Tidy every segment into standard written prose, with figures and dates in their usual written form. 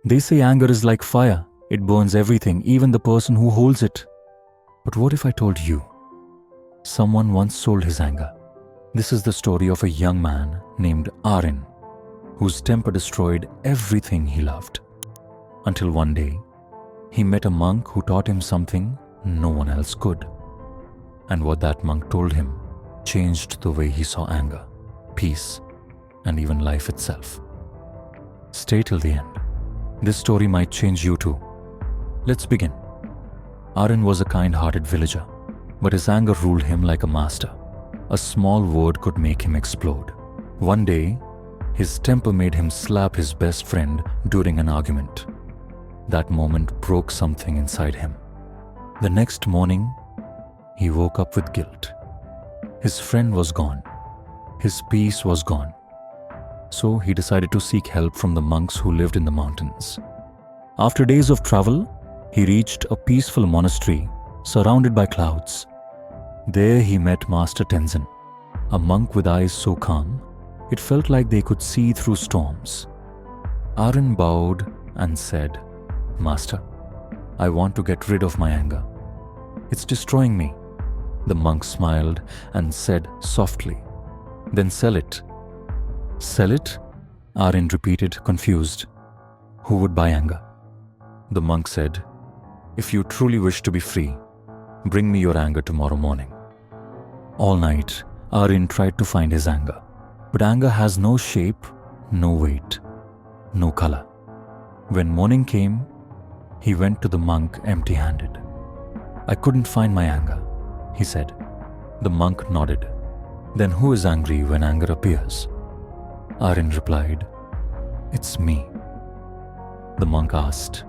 They say anger is like fire. It burns everything, even the person who holds it. But what if I told you? Someone once sold his anger. This is the story of a young man named Arin, whose temper destroyed everything he loved. Until one day, he met a monk who taught him something no one else could. And what that monk told him changed the way he saw anger, peace, and even life itself. Stay till the end. This story might change you too. Let's begin. Arin was a kind-hearted villager, but his anger ruled him like a master. A small word could make him explode. One day, his temper made him slap his best friend during an argument. That moment broke something inside him. The next morning, he woke up with guilt. His friend was gone. His peace was gone. So he decided to seek help from the monks who lived in the mountains. After days of travel, he reached a peaceful monastery surrounded by clouds. There he met Master Tenzin, a monk with eyes so calm, it felt like they could see through storms. Arin bowed and said, "Master, I want to get rid of my anger. It's destroying me." The monk smiled and said softly, "Then sell it." "Sell it?" Arin repeated, confused. Who would buy anger? The monk said, "If you truly wish to be free, bring me your anger tomorrow morning." All night, Arin tried to find his anger. But anger has no shape, no weight, no color. When morning came, he went to the monk empty-handed. "I couldn't find my anger," he said. The monk nodded. "Then who is angry when anger appears?" Arin replied, "It's me." The monk asked,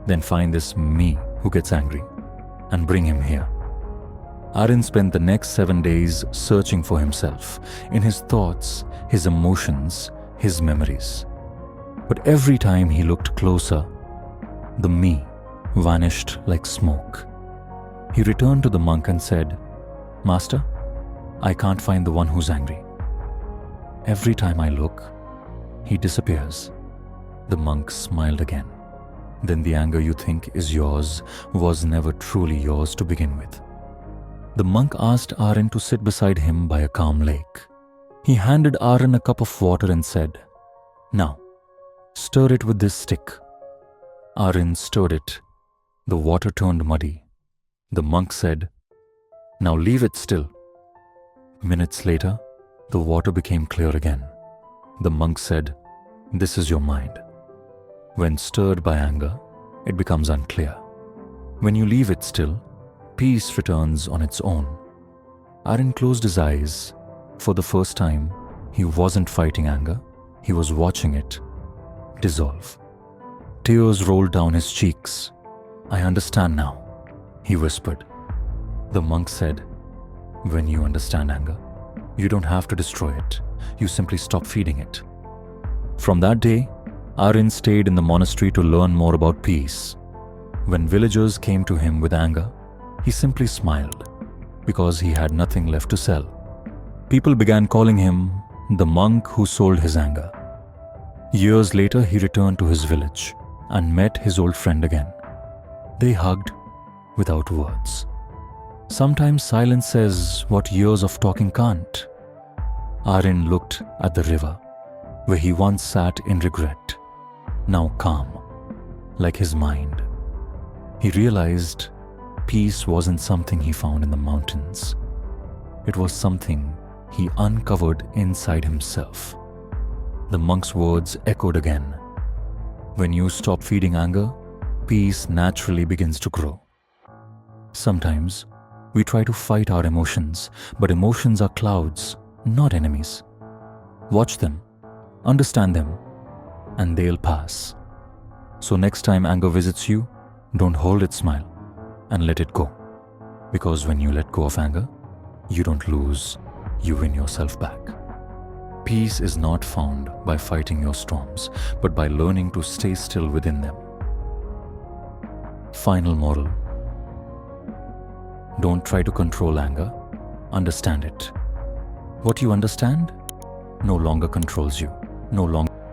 "Then find this me who gets angry and bring him here." Arin spent the next 7 days searching for himself, in his thoughts, his emotions, his memories. But every time he looked closer, the me vanished like smoke. He returned to the monk and said, "Master, I can't find the one who's angry. Every time I look, he disappears." The monk smiled again. "Then the anger you think is yours was never truly yours to begin with." The monk asked Arin to sit beside him by a calm lake. He handed Arin a cup of water and said, "Now, stir it with this stick." Arin stirred it. The water turned muddy. The monk said, "Now leave it still." Minutes later, the water became clear again. The monk said, "This is your mind. When stirred by anger, it becomes unclear. When you leave it still, peace returns on its own." Arin closed his eyes. For the first time, he wasn't fighting anger, he was watching it dissolve. Tears rolled down his cheeks. "I understand now," he whispered. The monk said, "When you understand anger, you don't have to destroy it, you simply stop feeding it." From that day, Arin stayed in the monastery to learn more about peace. When villagers came to him with anger, he simply smiled, because he had nothing left to sell. People began calling him the monk who sold his anger. Years later, he returned to his village and met his old friend again. They hugged without words. Sometimes silence says what years of talking can't. Arin looked at the river, where he once sat in regret, now calm, like his mind. He realized peace wasn't something he found in the mountains. It was something he uncovered inside himself. The monk's words echoed again. When you stop feeding anger, peace naturally begins to grow. Sometimes we try to fight our emotions, but emotions are clouds, not enemies. Watch them, understand them, and they'll pass. So next time anger visits you, don't hold it, smile, and let it go. Because when you let go of anger, you don't lose, you win yourself back. Peace is not found by fighting your storms, but by learning to stay still within them. Final moral: don't try to control anger, understand it. What you understand no longer controls you, no longer